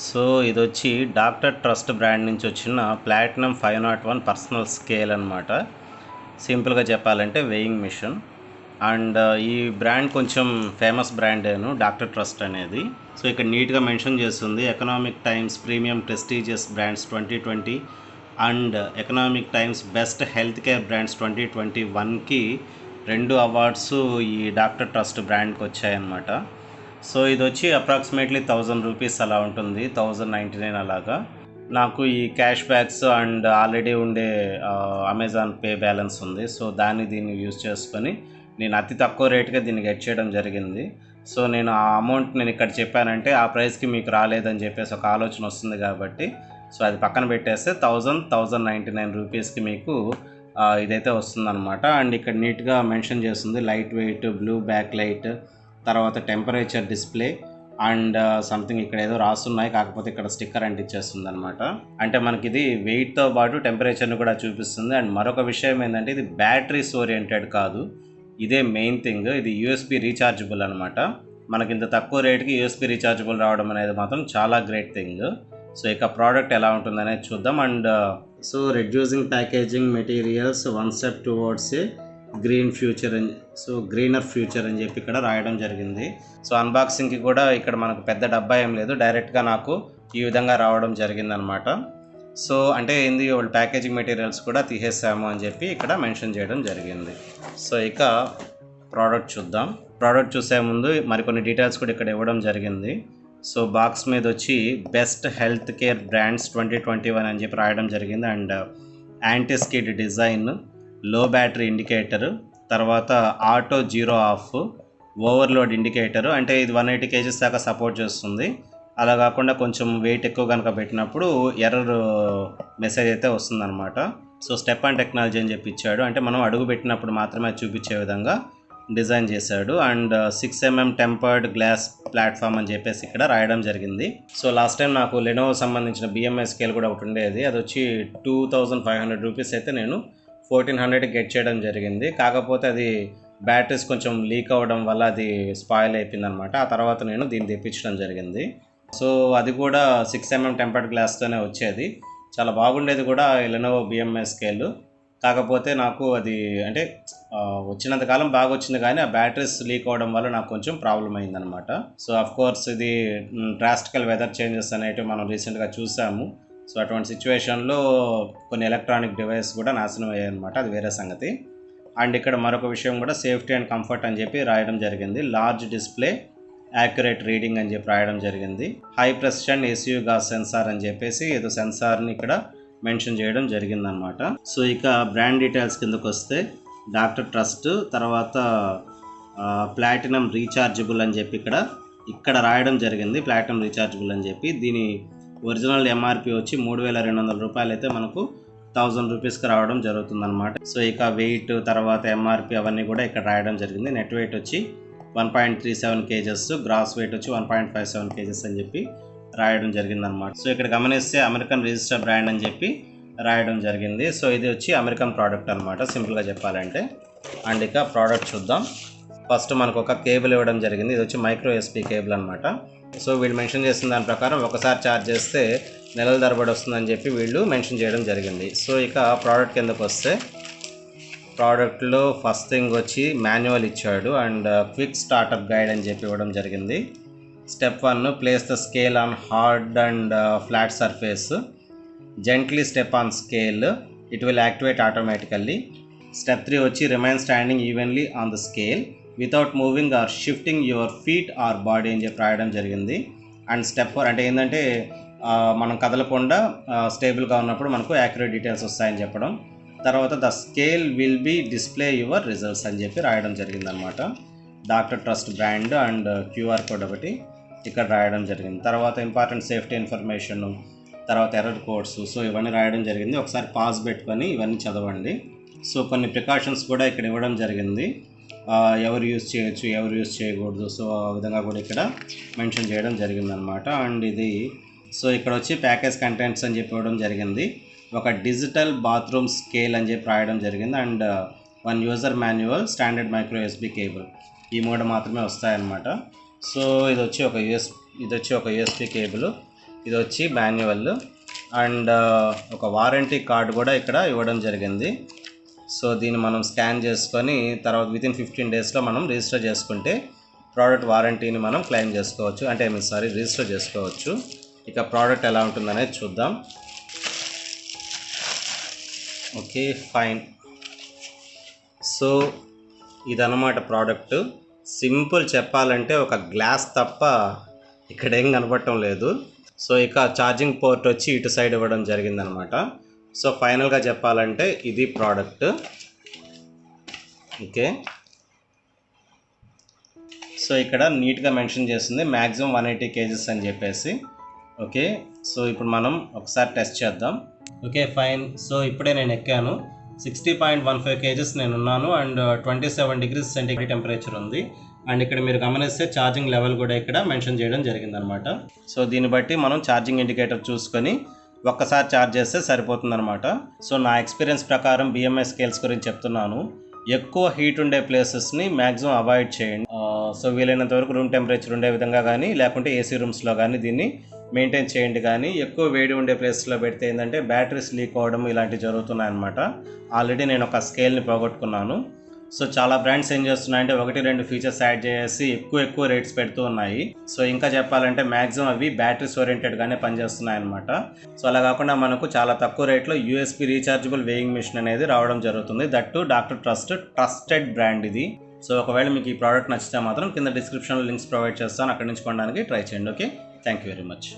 So ఇదొచ్చి Doctor trust brand నుంచి వచ్చిన ప్లాటినం 501 పర్సనల్ స్కేల్ అనమాట. సింపుల్గా చెప్పాలంటే వెయింగ్ మిషన్. అండ్ ఈ బ్రాండ్ కొంచెం ఫేమస్ బ్రాండేను, డాక్టర్ ట్రస్ట్ అనేది. సో ఇక్కడ నీట్గా మెన్షన్ చేస్తుంది Economic Times premium prestigious brands 2020 and Economic Times best health care brands 2021కి 2 అవార్డ్స్ ఈ డాక్టర్ ట్రస్ట్ బ్రాండ్కి వచ్చాయన్నమాట. సో ఇది వచ్చి అప్రాక్సిమేట్లీ 1000 రూపీస్ అలా ఉంటుంది, 1099 అలాగా. నాకు ఈ క్యాష్ బ్యాక్స్ అండ్ ఆల్రెడీ ఉండే అమెజాన్ పే బ్యాలెన్స్ ఉంది. సో దీన్ని యూజ్ చేసుకొని నేను అతి తక్కువ రేటుగా దీన్ని గెట్ చేయడం జరిగింది. సో నేను ఆ అమౌంట్ నేను ఇక్కడ చెప్పానంటే ఆ ప్రైస్కి మీకు రాలేదని చెప్పేసి ఒక ఆలోచన వస్తుంది కాబట్టి సో అది పక్కన పెట్టేస్తే 1099 రూపీస్కి మీకు ఇదైతే వస్తుందన్నమాట. అండ్ ఇక్కడ నీట్గా మెన్షన్ చేస్తుంది light weight, blue back light, తర్వాత టెంపరేచర్ డిస్ప్లే అండ్ సంథింగ్ ఇక్కడ ఏదో రాస్తున్నాయి, కాకపోతే ఇక్కడ స్టిక్కర్ అంటించేస్తుంది అనమాట. అంటే మనకి ఇది వెయిట్తో పాటు టెంపరేచర్ని కూడా చూపిస్తుంది. అండ్ మరొక విషయం ఏంటంటే ఇది బ్యాటరీస్ ఓరియంటెడ్ కాదు, ఇదే మెయిన్ థింగ్. ఇది యూఎస్బి రీఛార్జబుల్ అనమాట. మనకి ఇంత తక్కువ రేట్కి యూఎస్బి రీఛార్జబుల్ రావడం అనేది మాత్రం చాలా గ్రేట్ థింగ్. సో ఇక ప్రోడక్ట్ ఎలా ఉంటుందనేది చూద్దాం. And so reducing packaging materials one step towards a green future అని, సో గ్రీనర్ ఫ్యూచర్ అని చెప్పి ఇక్కడ రాయడం జరిగింది. సో అన్బాక్సింగ్కి కూడా ఇక్కడ మనకు పెద్ద డబ్బా ఏం లేదు, డైరెక్ట్గా నాకు ఈ విధంగా రావడం జరిగిందనమాట. సో అంటే ఏంది, వాళ్ళు ప్యాకేజింగ్ మెటీరియల్స్ కూడా తీసేసాము అని చెప్పి ఇక్కడ మెన్షన్ చేయడం జరిగింది. సో ఇక ప్రోడక్ట్ చూద్దాం. ప్రోడక్ట్ చూసే ముందు మరికొన్ని డీటెయిల్స్ కూడా ఇక్కడ ఇవ్వడం జరిగింది. సో బాక్స్ మీద వచ్చి బెస్ట్ హెల్త్ కేర్ బ్రాండ్స్ 2021 అని చెప్పి రాయడం జరిగింది. అండ్ యాంటీ స్కిడ్ డిజైన్, లో బ్యాటరీ ఇండికేటర్, తర్వాత auto zero of, overload indicator, అంటే ఇది 180 kgs దాకా సపోర్ట్ చేస్తుంది. అలా కాకుండా కొంచెం వెయిట్ ఎక్కువ కనుక పెట్టినప్పుడు ఎర్రర్ మెసేజ్ అయితే వస్తుందన్నమాట. సో స్టెప్ అండ్ టెక్నాలజీ అని చెప్పి ఇచ్చాడు, అంటే మనం అడుగు పెట్టినప్పుడు మాత్రమే చూపించే విధంగా డిజైన్ చేశాడు. And 6mm tempered glass platform అని చెప్పేసి ఇక్కడ రాయడం జరిగింది. సో లాస్ట్ టైం నాకు లెనోవో సంబంధించిన బిఎంఐ స్కేల్ కూడా ఒకటి ఉండేది, అది వచ్చి 2500 రూపీస్ అయితే నేను 1400 గెట్ చేయడం జరిగింది. కాకపోతే అది బ్యాటరీస్ కొంచెం లీక్ అవ్వడం వల్ల అది స్పాయిల్ అయిపోయింది అనమాట. ఆ తర్వాత నేను దీన్ని తెప్పించడం జరిగింది. సో అది కూడా 6mm టెంపర్డ్ గ్లాస్తోనే వచ్చేది, చాలా బాగుండేది కూడా లెనోవో బిఎంఐ స్కేల్. కాకపోతే నాకు అది అంటే వచ్చినంతకాలం బాగా వచ్చింది, కానీ ఆ బ్యాటరీస్ లీక్ అవ్వడం వల్ల నాకు కొంచెం ప్రాబ్లం అయిందనమాట. సో అఫ్కోర్స్ ఇది డ్రాస్టికల్ వెదర్ చేంజెస్ అనేటివి మనం రీసెంట్గా చూసాము. సో అటువంటి సిచ్యువేషన్లో కొన్ని ఎలక్ట్రానిక్ డివైస్ కూడా నాశనం అయ్యాయి అనమాట, అది వేరే సంగతి. అండ్ ఇక్కడ మరొక విషయం కూడా సేఫ్టీ అండ్ కంఫర్ట్ అని చెప్పి రాయడం జరిగింది. లార్జ్ డిస్ప్లే, యాక్యురేట్ రీడింగ్ అని చెప్పి రాయడం జరిగింది. High precision ACU gas sensor అని చెప్పేసి ఏదో సెన్సార్ని ఇక్కడ మెన్షన్ చేయడం జరిగిందనమాట. సో ఇక బ్రాండ్ డీటెయిల్స్ కిందకు వస్తే డాక్టర్ ట్రస్ట్, తర్వాత ప్లాటినం రీఛార్జబుల్ అని చెప్పి ఇక్కడ రాయడం జరిగింది. ప్లాటినం రీఛార్జబుల్ అని చెప్పి దీని ఒరిజినల్ ఎంఆర్పి వచ్చి 3200 రూపాయలు అయితే మనకు 1000 రూపీస్కి రావడం జరుగుతుందన్నమాట. సో ఇక వెయిట్, తర్వాత ఎంఆర్పి అవన్నీ కూడా ఇక్కడ రాయడం జరిగింది. నెట్ వెయిట్ వచ్చి 1.37 kgs, గ్రాస్ వెయిట్ వచ్చి 1.57 kgs అని చెప్పి రాయడం జరిగిందనమాట. సో ఇక్కడ గమనిస్తే అమెరికన్ రిజిస్టర్ బ్రాండ్ అని చెప్పి రాయడం జరిగింది. సో ఇది వచ్చి అమెరికన్ ప్రోడక్ట్ అనమాట, సింపుల్గా చెప్పాలంటే. అండ్ ఇక ప్రోడక్ట్ చూద్దాం. ఫస్ట్ మనకు ఒక కేబుల్ ఇవ్వడం జరిగింది, ఇది వచ్చి మైక్రో ఎస్పీ కేబుల్ అనమాట. సో వీళ్ళు మెన్షన్ చేసిన దాని ప్రకారం ఒకసారి ఛార్జ్ చేస్తే నెలల తరబడి వస్తుందని చెప్పి వీళ్ళు మెన్షన్ చేయడం జరిగింది. సో ఇక ప్రోడక్ట్ కిందకు వస్తే ప్రోడక్ట్లో ఫస్ట్ థింగ్ వచ్చి మాన్యువల్ ఇచ్చాడు అండ్ క్విక్ స్టార్టప్ గైడ్ అని చెప్పి ఇవ్వడం జరిగింది. Step 1, place the scale on hard and flat surface, gently step on scale, it will activate automatically. Step 3 వచ్చి remain standing evenly on the scale without moving or shifting your feet or body అని చెప్పి రాయడం జరిగింది. And step 4 అంటే ఏంటంటే మనం కదలకుండా స్టేబుల్గా ఉన్నప్పుడు మనకు యాక్యురేట్ డీటెయిల్స్ వస్తాయని చెప్పడం. తర్వాత the scale will be display your results అని చెప్పి రాయడం జరిగిందనమాట. Doctor trust brand and QR code ఒకటి ఇక్కడ రాయడం జరిగింది. తర్వాత ఇంపార్టెంట్ సేఫ్టీ ఇన్ఫర్మేషన్, తర్వాత ఎర్రర్ కోడ్స్, సో ఇవన్నీ రాయడం జరిగింది. ఒకసారి పాజ్ పెట్టుకొని ఇవన్నీ చదవండి. సో కొన్ని ప్రికాషన్స్ కూడా ఇక్కడ ఇవ్వడం జరిగింది, ఎవరు యూజ్ చేయొచ్చు, ఎవరు యూజ్ చేయకూడదు, సో ఆ విధంగా కూడా ఇక్కడ మెన్షన్ చేయడం జరిగిందనమాట. అండ్ ఇది సో ఇక్కడ వచ్చి ప్యాకేజ్ కంటెంట్స్ అని చెప్పి ఇవ్వడం జరిగింది. ఒక డిజిటల్ బాత్రూమ్ స్కేల్ అని చెప్పి రాయడం జరిగింది. And 1 user manual, standard micro SB cable, ఈ 3 మాత్రమే వస్తాయన్నమాట. సో ఇది వచ్చి ఒక యూఎస్బీ కేబుల్. ఇది వచ్చి మాన్యువల్ అండ్ ఒక వారంటీ కార్డు కూడా ఇక్కడ ఇవ్వడం జరిగింది. సో దీన్ని మనం స్కాన్ చేసుకొని తర్వాత వితిన్ 15 డేస్లో మనం రిజిస్టర్ చేసుకుంటే ప్రోడక్ట్ వారంటీని మనం క్లెయిమ్ చేసుకోవచ్చు, అంటే రిజిస్టర్ చేసుకోవచ్చు. ఇక ప్రోడక్ట్ ఎలా ఉంటుందనేది చూద్దాం. Okay, fine. సో ఇదన్నమాట ప్రోడక్ట్. సింపుల్ చెప్పాలంటే ఒక గ్లాస్ తప్ప ఇక్కడ ఏం కనపడటం లేదు. సో ఇక ఛార్జింగ్ పోర్ట్ వచ్చి ఇటు సైడ్ ఇవ్వడం జరిగిందనమాట. సో ఫైనల్గా చెప్పాలంటే ఇది ప్రోడక్ట్. ఓకే, సో ఇక్కడ నీట్గా మెన్షన్ చేస్తుంది మ్యాక్సిమం 180 kgs అని చెప్పేసి. ఓకే, సో ఇప్పుడు మనం ఒకసారి టెస్ట్ చేద్దాం. Okay, fine. సో ఇప్పుడే నేను ఎక్కాను. 60.15 kgs నేను ఉన్నాను అండ్ 27 degrees సెంటిగ్రేడ్ టెంపరేచర్ ఉంది. అండ్ ఇక్కడ మీరు గమనిస్తే ఛార్జింగ్ లెవెల్ కూడా ఇక్కడ మెన్షన్ చేయడం జరిగిందనమాట. సో దీన్ని బట్టి మనం ఛార్జింగ్ ఇండికేటర్ చూసుకొని ఒక్కసారి ఛార్జ్ చేస్తే సరిపోతుందన్నమాట. సో నా ఎక్స్పీరియన్స్ ప్రకారం BMI స్కేల్స్ గురించి చెప్తున్నాను. ఎక్కువ హీట్ ఉండే ప్లేసెస్ని మ్యాక్సిమం అవాయిడ్ చేయండి. సో వీలైనంత వరకు రూమ్ టెంపరేచర్ ఉండే విధంగా కానీ లేకుంటే AC రూమ్స్లో కానీ దీన్ని మెయింటైన్ చేయండి. కానీ ఎక్కువ వేడి ఉండే ప్లేస్లో పెడితే ఏంటంటే బ్యాటరీస్ లీక్ అవ్వడం ఇలాంటివి జరుగుతున్నాయన్నమాట. ఆల్రెడీ నేను ఒక స్కేల్ని పోగొట్టుకున్నాను. సో చాలా బ్రాండ్స్ ఏం చేస్తున్నాయంటే 1-2 ఫీచర్స్ యాడ్ చేసి ఎక్కువ రేట్స్ పెడుతూ ఉన్నాయి. సో ఇంకా చెప్పాలంటే మ్యాక్సిమం అవి బ్యాటరీస్ ఓరియంటెడ్గానే పనిచేస్తున్నాయి అనమాట. సో అలా కాకుండా మనకు చాలా తక్కువ రేట్లో USB రీఛార్జబుల్ వేయింగ్ మిషన్ అనేది రావడం జరుగుతుంది. That doctor trust trusted brand ఇది. సో ఒకవేళ మీకు ఈ ప్రోడక్ట్ నచ్చితే మాత్రం కింద డిస్క్రిప్షన్లో లింక్స్ ప్రొవైడ్ చేస్తాను, అక్కడి నుంచి కొనడానికి ట్రై చేయండి. Okay, thank you very much.